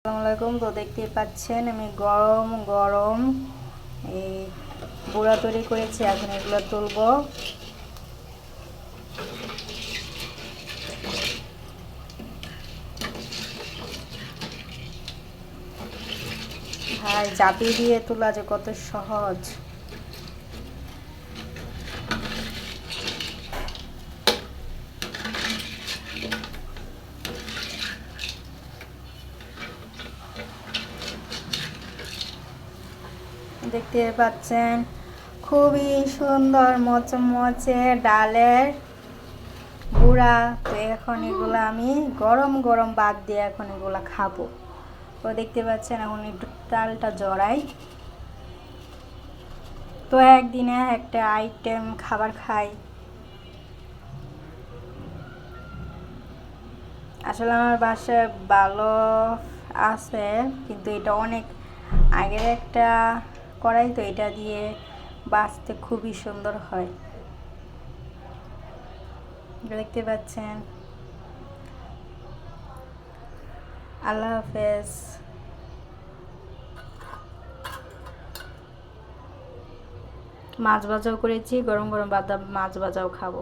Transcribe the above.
আসসালামু আলাইকুম। তো দেখতেই পাচ্ছেন আমি গরম গরম এই বুড়া তৈরি করেছি। এখন এগুলো তুলবো। ভাই চাপি দিয়ে তোলা যে কত সহজ। দেখতে পাচ্ছেন খুবই সুন্দর মচমচে ডালের বুড়া। তো এখন এগুলো আমি গরম গরম ভাত দিয়ে এখন এগুলো খাবো। তো দেখতে পাচ্ছেন এখন একটু ডালটা জড়াই। তো একদিনে একটা আইটেম খাবার খাই। আসলে আমার বাসায় ভালো আছে, কিন্তু এটা অনেক আগের একটা কড়াই, তো এটা দিয়ে বাছতে খুবই সুন্দর হয়। দেখতে পাচ্ছেন। আল্লাহ হাফেজ। মাছ ভাজাও করেছি, গরম গরম বাদাম মাছ ভাজাও খাবো।